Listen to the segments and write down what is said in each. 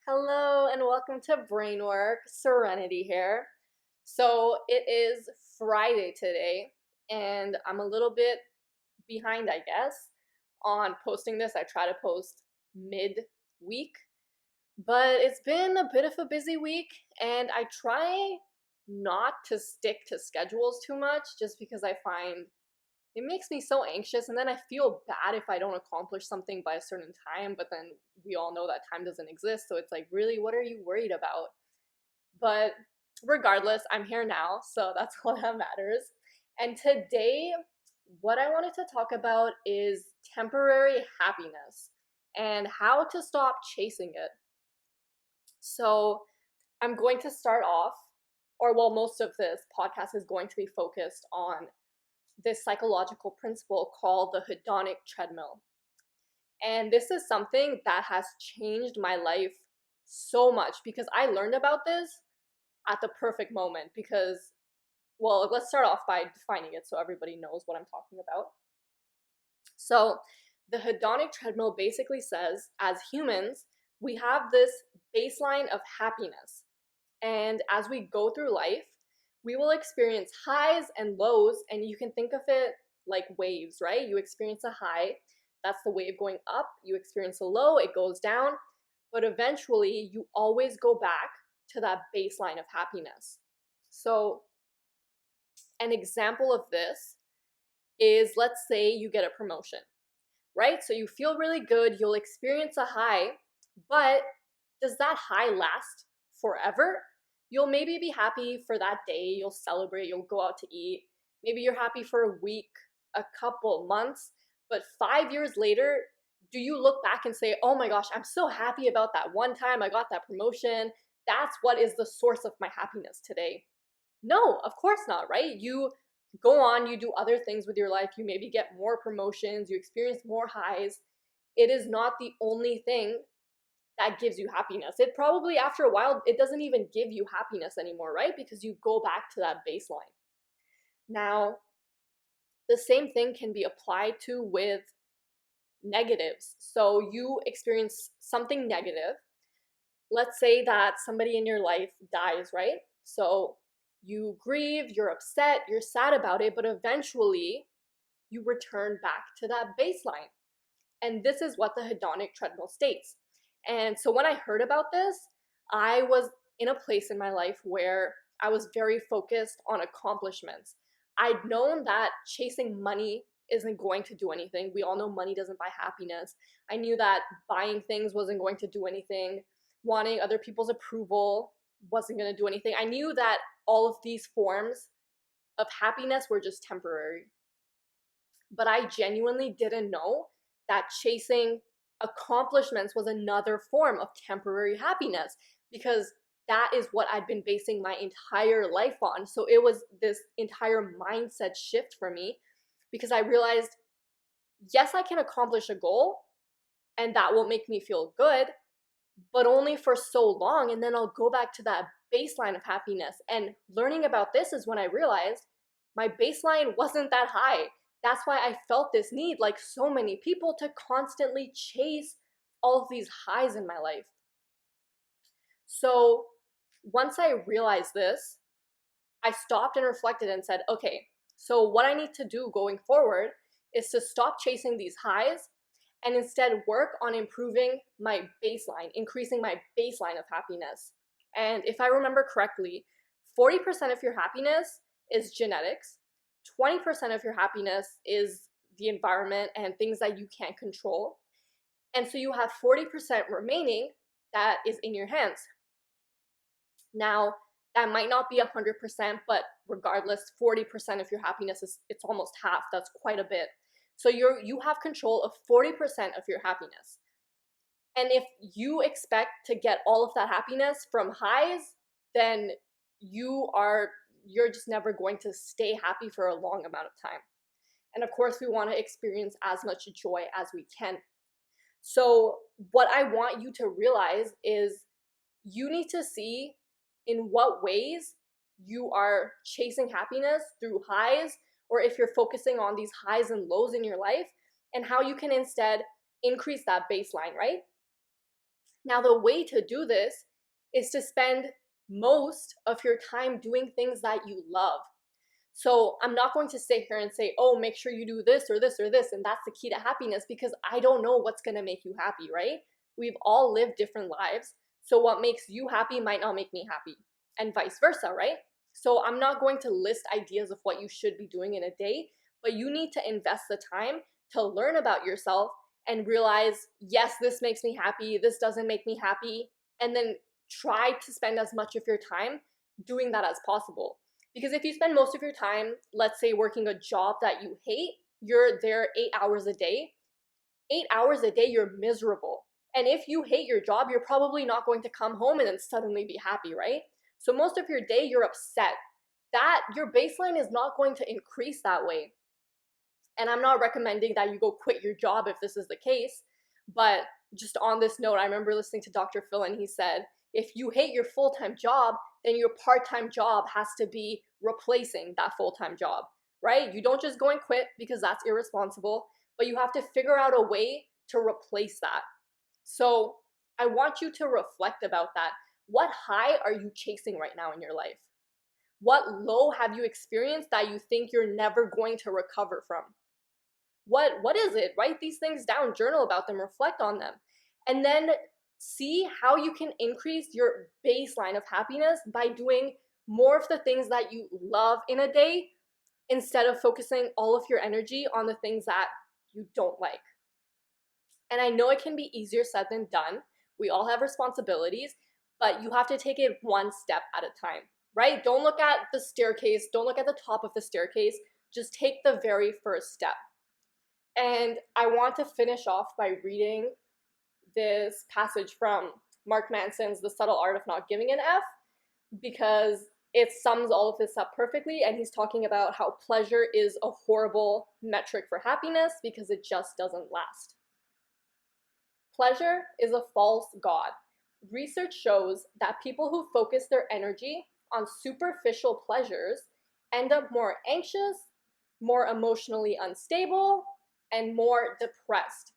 Hello and welcome to Brainwork. Serenity here. So it is Friday today, and I'm a little bit behind, I guess, on posting this. I try to post mid-week, but it's been a bit of a busy week, and I try not to stick to schedules too much just because I find it makes me so anxious, and then I feel bad if I don't accomplish something by a certain time, but then we all know that time doesn't exist, so it's like, really, what are you worried about? But regardless, I'm here now, so that's all that matters. And today, what I wanted to talk about is temporary happiness and how to stop chasing it. So I'm going to start off, or well, most of this podcast is going to be focused on this psychological principle called the hedonic treadmill. And this is something that has changed my life so much because I learned about this at the perfect moment. Because, well, let's start off by defining it so everybody knows what I'm talking about. So, the hedonic treadmill basically says, as humans, we have this baseline of happiness. And as we go through life, we will experience highs and lows, and you can think of it like waves, right? You experience a high, that's the wave going up. You experience a low, it goes down. But eventually, you always go back to that baseline of happiness. So, an example of this is, let's say you get a promotion, right? So you feel really good, you'll experience a high, but does that high last forever? You'll maybe be happy for that day, you'll celebrate, you'll go out to eat. Maybe you're happy for a week, a couple months, but 5 years later, do you look back and say, oh my gosh, I'm so happy about that one time I got that promotion? That's what is the source of my happiness today. No, of course not, right? You go on, you do other things with your life, you maybe get more promotions, you experience more highs. It is not the only thing that gives you happiness. It probably, after a while, it doesn't even give you happiness anymore, right? Because you go back to that baseline. Now, the same thing can be applied to with negatives. So you experience something negative. Let's say that somebody in your life dies, right? So you grieve, you're upset, you're sad about it, but eventually you return back to that baseline. And this is what the hedonic treadmill states. And so when I heard about this, I was in a place in my life where I was very focused on accomplishments. I'd known that chasing money isn't going to do anything. We all know money doesn't buy happiness. I knew that buying things wasn't going to do anything. Wanting other people's approval wasn't going to do anything. I knew that all of these forms of happiness were just temporary. But I genuinely didn't know that chasing accomplishments was another form of temporary happiness, because that is what I'd been basing my entire life on. So it was this entire mindset shift for me, because I realized, yes, I can accomplish a goal and that will make me feel good, but only for so long. And then I'll go back to that baseline of happiness. And learning about this is when I realized my baseline wasn't that high. That's why I felt this need, like so many people, to constantly chase all of these highs in my life. So once I realized this, I stopped and reflected and said, okay, so what I need to do going forward is to stop chasing these highs and instead work on improving my baseline, increasing my baseline of happiness. And if I remember correctly, 40% of your happiness is genetics, 20% of your happiness is the environment and things that you can't control. And so you have 40% remaining that is in your hands. Now, that might not be 100%, but regardless, 40% of your happiness it's almost half. That's quite a bit. So you have control of 40% of your happiness. And if you expect to get all of that happiness from highs, then you're just never going to stay happy for a long amount of time. And of course, we want to experience as much joy as we can. So what I want you to realize is you need to see in what ways you are chasing happiness through highs, or if you're focusing on these highs and lows in your life, and how you can instead increase that baseline, right? Now, the way to do this is to spend most of your time doing things that you love. So I'm not going to sit here and say, oh, make sure you do this or this or this, and that's the key to happiness, because I don't know what's going to make you happy, right? We've all lived different lives. So what makes you happy might not make me happy, and vice versa, right? So I'm not going to list ideas of what you should be doing in a day, but you need to invest the time to learn about yourself and realize, yes, this makes me happy, this doesn't make me happy, and then try to spend as much of your time doing that as possible. Because if you spend most of your time, let's say, working a job that you hate, you're there 8 hours a day. 8 hours a day, you're miserable. And if you hate your job, you're probably not going to come home and then suddenly be happy, right? So most of your day, you're upset. That your baseline is not going to increase that way. And I'm not recommending that you go quit your job if this is the case. But just on this note, I remember listening to Dr. Phil, and he said, if you hate your full-time job, then your part-time job has to be replacing that full-time job, right? You don't just go and quit, because that's irresponsible, but you have to figure out a way to replace that. So I want you to reflect about that. What high are you chasing right now in your life? What low have you experienced that you think you're never going to recover from? What is it? Write these things down, journal about them, reflect on them. And then see how you can increase your baseline of happiness by doing more of the things that you love in a day, instead of focusing all of your energy on the things that you don't like. And I know it can be easier said than done. We all have responsibilities, but you have to take it one step at a time, right? Don't look at the staircase, don't look at the top of the staircase, just take the very first step. And I want to finish off by reading this passage from Mark Manson's The Subtle Art of Not Giving an F, because it sums all of this up perfectly. And he's talking about how pleasure is a horrible metric for happiness because it just doesn't last. Pleasure is a false god. Research shows that people who focus their energy on superficial pleasures end up more anxious, more emotionally unstable, and more depressed.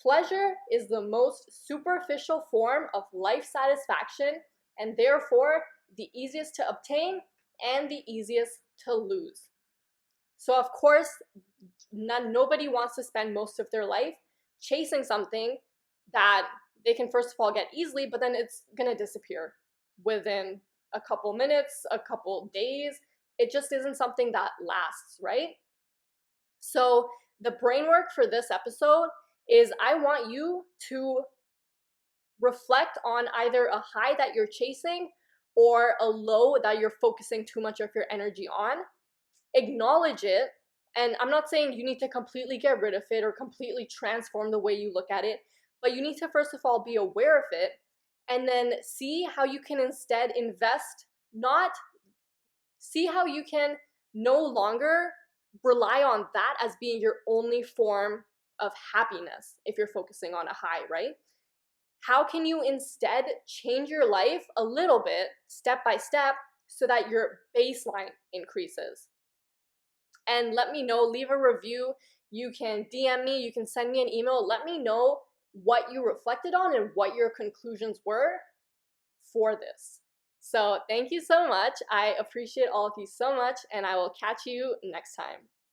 Pleasure is the most superficial form of life satisfaction, and therefore the easiest to obtain and the easiest to lose. So of course, nobody wants to spend most of their life chasing something that they can first of all get easily, but then it's gonna disappear within a couple minutes, a couple days. It just isn't something that lasts, right? So the brain work for this episode is, I want you to reflect on either a high that you're chasing or a low that you're focusing too much of your energy on. Acknowledge it. And I'm not saying you need to completely get rid of it or completely transform the way you look at it, but you need to first of all be aware of it, and then see how you can instead see how you can no longer rely on that as being your only form of happiness if you're focusing on a high, right? How can you instead change your life a little bit, step by step, so that your baseline increases? And let me know, leave a review. You can DM me, you can send me an email. Let me know what you reflected on and what your conclusions were for this. So thank you so much. I appreciate all of you so much, and I will catch you next time.